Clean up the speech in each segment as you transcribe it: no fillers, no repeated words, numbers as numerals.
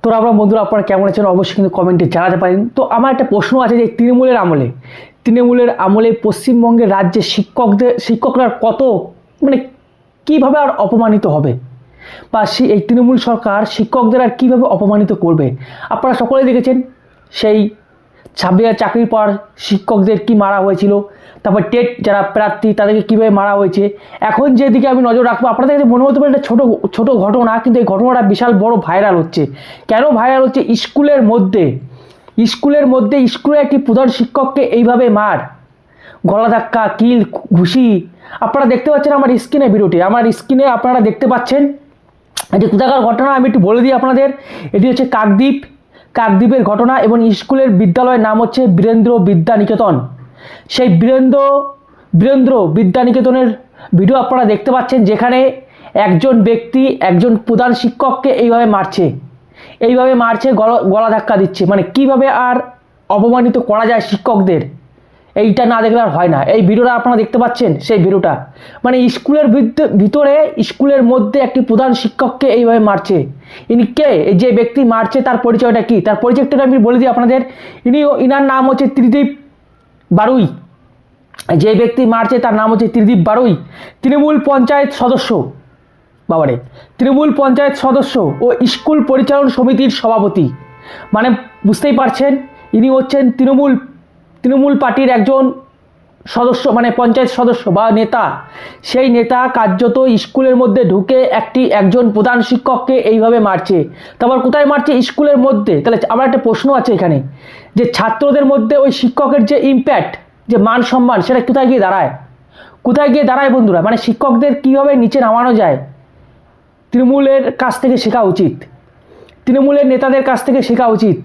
তো আমরা বন্ধুরা আপনারা কেমন আছেন অবশ্যই কিন্তু কমেন্টে জানাতে পারেন। তো আমার একটা প্রশ্ন আছে যে তৃণমূলের আমলে পশ্চিমবঙ্গের রাজ্যে শিক্ষকরা কত মানে কীভাবে আর অপমানিত হবে, বা এই তৃণমূল সরকার শিক্ষকদের আর কীভাবে অপমানিত করবে। আপনারা সকলেই দেখেছেন সেই 26,000 চাকরির পর শিক্ষকদের কি মারা হয়েছিল, তারপর টেট যারা প্রার্থী তাদেরকে কীভাবে মারা হয়েছে। এখন যেদিকে আমি নজর রাখবো, আপনাদের কাছে মনে হতে পারে এটা ছোটো ঘটনা, কিন্তু এই ঘটনাটা বিশাল বড় ভাইরাল হচ্ছে। কেন ভাইরাল হচ্ছে? স্কুলের একটি প্রধান শিক্ষককে এইভাবে মার, গলা ধাক্কা, কিল, ঘুষি। আপনারা দেখতে পাচ্ছেন আমার স্ক্রিনে আপনারা দেখতে পাচ্ছেন যে কোথাকার ঘটনা। আমি একটু বলে দিই আপনাদের। এটি হচ্ছে কাকদ্বীপের ঘটনা, এবং স্কুলের বিদ্যালয়ের নাম হচ্ছে বীরেন্দ্র বিদ্যানিকেতন। সেই বীরেন্দ্র বিদ্যানিকেতনের ভিডিও আপনারা দেখতে পাচ্ছেন, যেখানে একজন ব্যক্তি একজন প্রধান শিক্ষককে এইভাবে মারছে, গলা ধাক্কা দিচ্ছে। মানে কিভাবে আর অপমানিত করা যায় শিক্ষকদের, এইটা না দেখলে আর হয় না। এই ভিডিওটা আপনারা দেখতে পাচ্ছেন, সেই ভিডিওটা মানে স্কুলের মধ্যে একটি প্রধান শিক্ষককে এইভাবে মারছে। ইনি কে? যে ব্যক্তি মারছে তার পরিচয়টা কি, তার পরিচয়টা আমি বলে দিই আপনাদের। ইনার নাম হচ্ছে ত্রিদীপ বারুই। যে ব্যক্তি মারছে তার নাম হচ্ছে ত্রিদীপ বারুই, তৃণমূল পঞ্চায়েত সদস্য ও স্কুল পরিচালন সমিতির সভাপতি। মানে বুঝতেই পারছেন, ইনি হচ্ছেন তৃণমূল পার্টির একজন সদস্য, মানে পঞ্চায়েত সদস্য বা নেতা। সেই নেতা কার্যত স্কুলের মধ্যে ঢুকে একজন প্রধান শিক্ষককে এইভাবে মারছে। তারপর কোথায় মারছে? স্কুলের মধ্যে। তাহলে আমার একটা প্রশ্ন আছে এখানে, যে ছাত্রদের মধ্যে ওই শিক্ষকের যে ইম্প্যাক্ট, যে মান সম্মান, সেটা কোথায় গিয়ে দাঁড়ায় বন্ধুরা? মানে শিক্ষকদের কীভাবে নিচে নামানো যায়, তৃণমূলের কাছ থেকে শেখা উচিত, তৃণমূলের নেতাদের কাছ থেকে শেখা উচিত।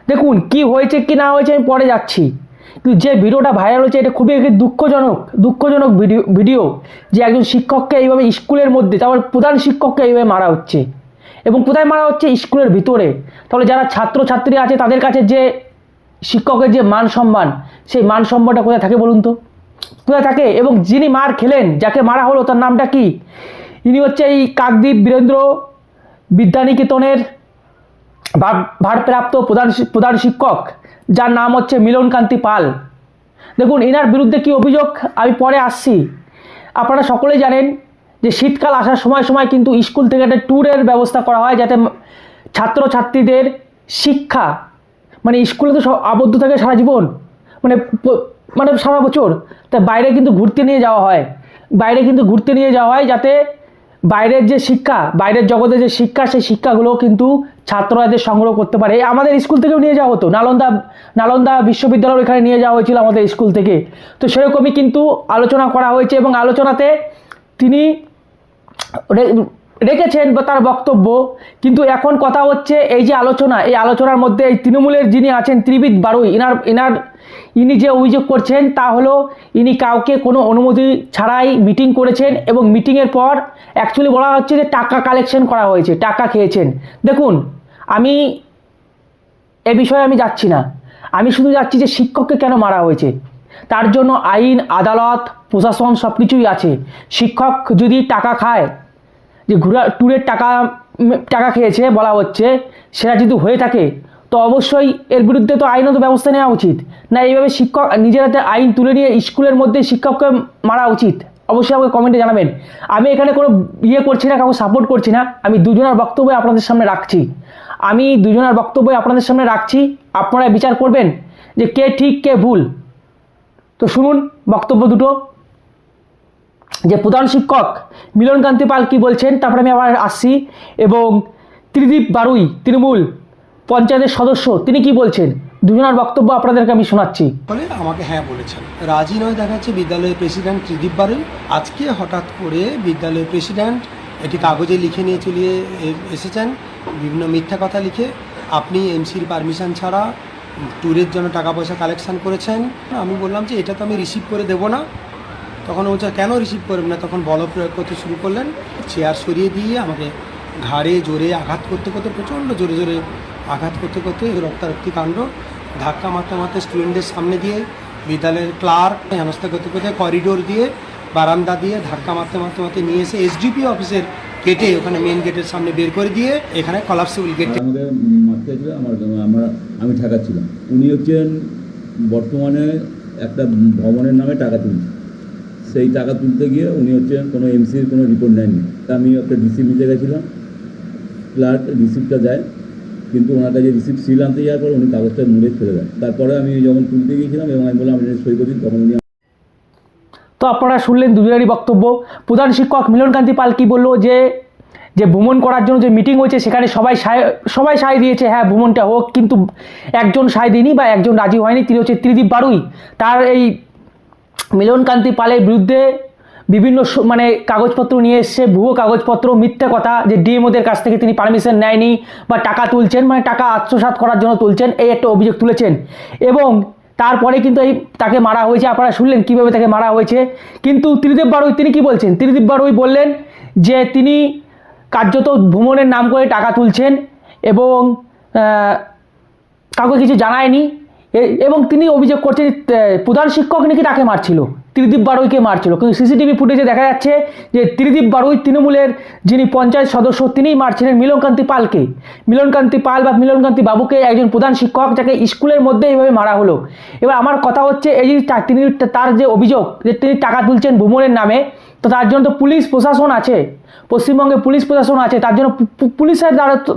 দেখুন কি হয়েছে কি না হয়েছে আমি পরে যাচ্ছি, কিন্তু যে ভিডিওটা ভাইরাল হয়েছে এটা খুবই দুঃখজনক ভিডিও, যে একজন শিক্ষককে এইভাবে স্কুলের মধ্যে, তারপর প্রধান শিক্ষককে এইভাবে মারা হচ্ছে। এবং কোথায় মারা হচ্ছে? স্কুলের ভিতরে। তাহলে যারা ছাত্রছাত্রী আছে তাদের কাছে যে শিক্ষকের যে মান সম্মান, সেই মান সম্মানটা কোথায় থাকে বলুন তো? কোথায় থাকে? এবং যিনি মার খেলেন, যাকে মারা হলো, তার নামটা কি? ইনি হচ্ছে এই কাকদ্বীপ বীরেন্দ্র বিদ্যানিকেতনের ভারপ্রাপ্ত প্রধান শিক্ষক, যার নাম হচ্ছে মিলনকান্তি পাল। দেখুন এনার বিরুদ্ধে কি অভিযোগ আমি পরে আসছি। আপনারা সকলেই জানেন যে শীতকাল আসার সময় কিন্তু স্কুল থেকে একটা ট্যুরের ব্যবস্থা করা হয়, যাতে ছাত্রছাত্রীদের শিক্ষা, মানে স্কুলে তো সব আবদ্ধ থাকে সারা জীবন, মানে সারা বছর, তাই বাইরে কিন্তু ঘুরতে নিয়ে যাওয়া হয়, যাতে বাইরের যে শিক্ষা, বাইরের জগতের যে শিক্ষা, সেই শিক্ষাগুলো কিন্তু ছাত্রদের সংগ্রহ করতে পারে। আমাদের স্কুল থেকেও নিয়ে যাওয়া হতো, নালন্দা বিশ্ববিদ্যালয়ের এখানে নিয়ে যাওয়া হয়েছিল আমাদের স্কুল থেকে। তো সেরকমই কিন্তু আলোচনা করা হয়েছে, এবং আলোচনাতে তিনি রেখেছেন বা তার বক্তব্য। কিন্তু এখন কথা হচ্ছে এই আলোচনার মধ্যে এই তৃণমূলের যিনি আছেন ত্রিদীপ বারুই, ইনি যে অভিযোগ করছেন তা হলো ইনি কাউকে কোনো অনুমতি ছাড়াই মিটিং করেছেন, এবং মিটিংয়ের পর অ্যাকচুয়ালি বলা হচ্ছে যে টাকা কালেকশন করা হয়েছে, টাকা খেয়েছেন। দেখুন আমি এ বিষয়ে আমি যাচ্ছি না, আমি শুধু যাচ্ছি যে শিক্ষককে কেন মারা হয়েছে, তার জন্য আইন, আদালত, প্রশাসন সব কিছুই আছে। শিক্ষক যদি টাকা খায়, যে ট্যুরের টাকা খেয়েছে বলা হচ্ছে, সেটা যদি হয়ে থাকে তো অবশ্যই এর বিরুদ্ধে তো আইনত ব্যবস্থা নেওয়া উচিত না। এইভাবে শিক্ষক নিজের হাতে আইন তুলে নিয়ে স্কুলের মধ্যে শিক্ষককে মারা উচিত? অবশ্যই আমাকে কমেন্টে জানাবেন। আমি এখানে কোনো করছি না, কাউকে সাপোর্ট করছি না, আমি দুজনের বক্তব্য আপনাদের সামনে রাখছি। আপনারা বিচার করবেন যে কে ঠিক কে ভুল। তো শুনুন বক্তব্য দুটো, যে প্রধান শিক্ষক মিলনকান্তি পাল কি বলছেন, তারপরে আমি আবার আসছি, এবং ত্রিদীপ বারুই তৃণমূল পঞ্চায়েতের সদস্য তিনি কি বলছেন, দুজনের বক্তব্য আপনাদেরকে আমি শোনাচ্ছি। বলে আমাকে হ্যাঁ বলেছেন, রাজি নয় দেখাচ্ছে বিদ্যালয়ের প্রেসিডেন্ট ত্রিদীপ বারুই। আজকে হঠাৎ করে বিদ্যালয়ের প্রেসিডেন্ট এটি কাগজে লিখে নিয়ে চলে এসেছেন, বিভিন্ন মিথ্যা কথা লিখে। আপনি এমসির পারমিশন ছাড়া ট্যুরের জন্য টাকা পয়সা কালেকশন করেছেন। আমি বললাম যে এটা তো আমি রিসিভ করে দেবো না। তখন বলছে কেন রিসিভ করবেন না? তখন বল প্রয়োগ করতে শুরু করলেন, চেয়ার সরিয়ে দিয়ে আমাকে ঘাড়ে জোরে আঘাত করতে প্রচণ্ড জোরে আঘাত করতে রক্তারক্তি কাণ্ড, ধাক্কা মারতে স্টুডেন্টদের সামনে দিয়ে, বিদ্যালয়ের ক্লার্ক হেনস্থা করতে করিডোর দিয়ে, বারান্দা দিয়ে ধাক্কা মারতে নিয়ে এসে এসডিপি অফিসের কেটে ওখানে মেন গেটের সামনে বের করে দিয়ে এখানে কলাপসিবল গেট। আমাদের মারতে ছিল আমি ঠেকাচ্ছিলাম। উনি হচ্ছেন বর্তমানে একটা ভবনের নামে টাকা তুলছে। সেই টাকা তুলতে গিয়ে উনি হচ্ছেন কোনো এমসির কোনো রিপোর্ট নেননি। আমি একটা রিসিপ্ট নিতে গেছিলাম, ক্লার্ক রিসিপ্টটা দেয়, কিন্তু ওনার কাছে রিসিপ্ট সিল আনতে যাওয়ার পর উনি কাগজটা মুড়ে ফেলে দেয়। তারপরে আমি যখন তুলতে গিয়েছিলাম এবং আমি বললাম আমি সই করি, তখন উনি। তো আপনারা শুনলেন দুজনেরই বক্তব্য। প্রধান শিক্ষক মিলনকান্তি পাল কি বললো, যে ভ্রমণ করার জন্য যে মিটিং হয়েছে সেখানে সবাই সায় দিয়েছে, হ্যাঁ ভ্রমণটা হোক, কিন্তু একজন সায় দিইনি বা একজন রাজি হয়নি, তিনি হচ্ছে ত্রিদীপ বাড়ুই। তার এই মিলনকান্তি পালের বিরুদ্ধে বিভিন্ন মানে কাগজপত্র নিয়ে এসছে, ভুয়ো কাগজপত্র, মিথ্যা কথা, যে ডিএমওদের কাছ থেকে তিনি পারমিশন নেয়নি বা টাকা তুলছেন, মানে টাকা আত্মসাৎ করার জন্য তুলছেন, এই একটা অভিযোগ তুলেছেন। এবং তারপরে কিন্তু তাকে মারা হয়েছে। আপনারা শুনলেন কীভাবে তাকে মারা হয়েছে। কিন্তু ত্রিদীপ বাড়ুই তিনি কি বলছেন? ত্রিদীপ বাড়ুই বললেন যে তিনি কার্যত ভ্রমণের নাম করে টাকা তুলছেন এবং কাউকে কিছু জানায়নি। এবং তিনি অভিযোগ করছেন প্রধান শিক্ষক নাকি তাকে মারছিল, ত্রিদীপ বাড়ুইকে মারছিল। কিন্তু সিসিটিভি ফুটেজে দেখা যাচ্ছে যে ত্রিদীপ বাড়ুই তৃণমূলের যিনি পঞ্চায়েত সদস্য তিনিই মারছিলেন মিলনকান্তি পালকে। মিলনকান্তি পাল বা মিলনকান্তি বাবুকে, একজন প্রধান শিক্ষক, যাকে স্কুলের মধ্যে এইভাবে মারা হলো। এবার আমার কথা হচ্ছে, এই যে তিনি তার যে অভিযোগ যে তিনি টাকা তুলছেন ভ্রমণের নামে, তো তার জন্য তো পুলিশ প্রশাসন আছে, পশ্চিমবঙ্গে পুলিশ প্রশাসন আছে, তার জন্য পুলিশের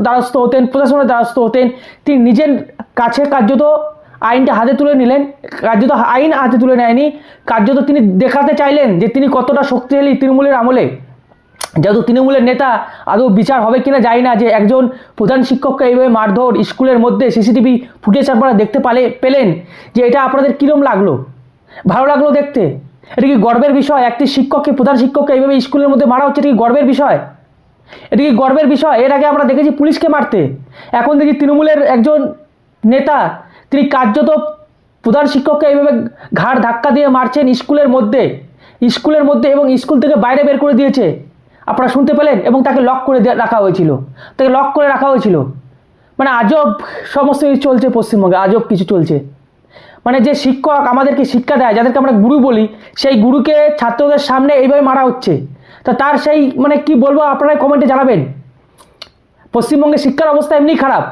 দ্বারস্থ হতেন, প্রশাসনের দ্বারস্থ হতেন। তিনি নিজের কাছে কার্যত আইনটা হাতে তুলে নিলেন, কার্যত আইন হাতে তুলে নেয়নি, কার্যত তিনি দেখাতে চাইলেন যে তিনি কতটা শক্তিশালী তৃণমূলের আমলে। যেহেতু তৃণমূলের নেতা, আদৌ বিচার হবে কিনা জানি না, যে একজন প্রধান শিক্ষককে এইভাবে মারধর স্কুলের মধ্যে সিসিটিভি ফুটেজ আপনারা দেখতে পেলেন, যে এটা আপনাদের কীরকম লাগলো? ভালো লাগলো দেখতে? এটা কি গর্বের বিষয়? একটি শিক্ষককে, প্রধান শিক্ষককে এইভাবে স্কুলের মধ্যে মারা হচ্ছে, এটা কি গর্বের বিষয়? এটা কি গর্বের বিষয়? এর আগে আমরা দেখেছি পুলিশকে মারতে, এখন দেখি তৃণমূলের একজন নেতা তিনি কার্যত প্রধান শিক্ষককে এইভাবে ঘাড় ধাক্কা দিয়ে মারছেন স্কুলের মধ্যে, এবং স্কুল থেকে বাইরে বের করে দিয়েছে। আপনারা শুনতে পেলেন? এবং তাকে লক করে রাখা হয়েছিল। মানে আজব সমস্ত কিছু চলছে পশ্চিমবঙ্গে, আজব কিছু চলছে। মানে যে শিক্ষক আমাদেরকে শিক্ষা দেয়, যাদেরকে আমরা গুরু বলি, সেই গুরুকে ছাত্রদের সামনে এইভাবে মারা হচ্ছে। তা তার সেই মানে কি বলবো, আপনারা কমেন্টে জানাবেন। পশ্চিমবঙ্গের শিক্ষার অবস্থা এমনি খারাপ,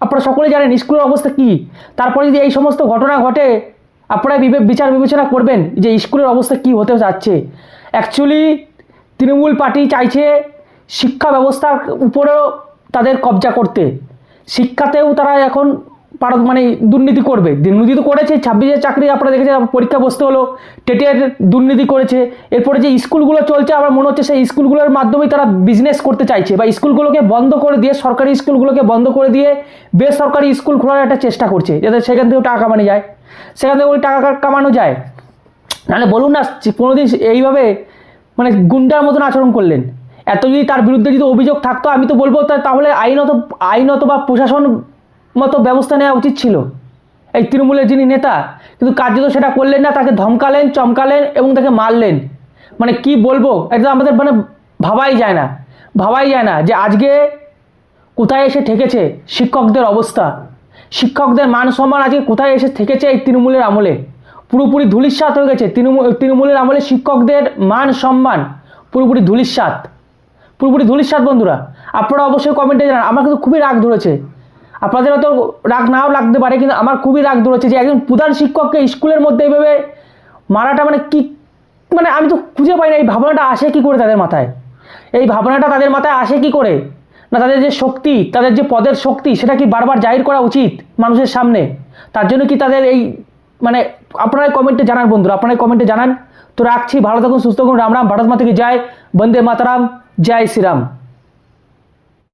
আপনারা সকলে জানেন স্কুলের অবস্থা কী। তারপরে যদি এই সমস্ত ঘটনা ঘটে, আপনারা বিচার বিবেচনা করবেন যে স্কুলের অবস্থা কী হতে যাচ্ছে। অ্যাকচুয়ালি তৃণমূল পার্টি চাইছে শিক্ষা ব্যবস্থার উপরেও তাদের কবজা করতে, শিক্ষাতেও তারা এখন মানে দুর্নীতি করবে। দুর্নীতি তো করেছে, 26,000 চাকরি আপনারা দেখেছেন, পরীক্ষা বসতে হলো, টেটের দুর্নীতি করেছে। এরপরে যে স্কুলগুলো চলছে, আমার মনে হচ্ছে সেই স্কুলগুলোর মাধ্যমেই তারা বিজনেস করতে চাইছে, বা স্কুলগুলোকে বন্ধ করে দিয়ে, সরকারি স্কুলগুলোকে বন্ধ করে দিয়ে বেসরকারি স্কুল খোলার একটা চেষ্টা করছে, যাতে সেখান থেকেও টাকা কামানো যায়, নাহলে বলুন না, কোনোদিন এইভাবে মানে গুন্ডার মতন আচরণ করলেন। এত যদি তার বিরুদ্ধে যদি অভিযোগ থাকতো, আমি তো বলবো তাহলে আইনত বা প্রশাসন মতো ব্যবস্থা নেওয়া উচিত ছিল এই তৃণমূলের যিনি নেতা। কিন্তু কার্যত সেটা করলেন না, তাকে ধমকালেন, চমকালেন এবং তাকে মারলেন। মানে কি বলবো, এটা আমাদের মানে ভাবাই যায় না যে আজকে কোথায় এসে ঠেকেছে শিক্ষকদের অবস্থা, শিক্ষকদের মান সম্মান আজকে কোথায় এসে ঠেকেছে এই তৃণমূলের আমলে। পুরোপুরি ধূলিসাৎ হয়ে গেছে তৃণমূলের আমলে, শিক্ষকদের মান সম্মান পুরোপুরি ধূলিসাৎ। বন্ধুরা, আপনারা অবশ্যই কমেন্টে জানান। আমার কিন্তু খুবই রাগ ধরেছে, আপনাদের হয়তো রাগ নাও লাগতে পারে, কিন্তু আমার খুবই রাগ ধরেছে যে একজন প্রধান শিক্ষককে স্কুলের মধ্যে এইভাবে মারাটা মানে কি, মানে আমি তো খুঁজে পাই না এই ভাবনাটা আসে কি করে তাদের মাথায়, আসে কি করে? না তাদের যে শক্তি, তাদের যে পদের শক্তি, সেটা কি বারবার জাহির করা উচিত মানুষের সামনে? তার জন্য কি তাদের এই মানে আপনারাই কমেন্টে জানান বন্ধুরা, আপনারাই কমেন্টে জানান। তো রাখছি, ভালো থাকুন, সুস্থ থাকুন, রাম রাম, ভারত মাতা কি জয়, বন্দে মাতরম, জয় শ্রীরাম।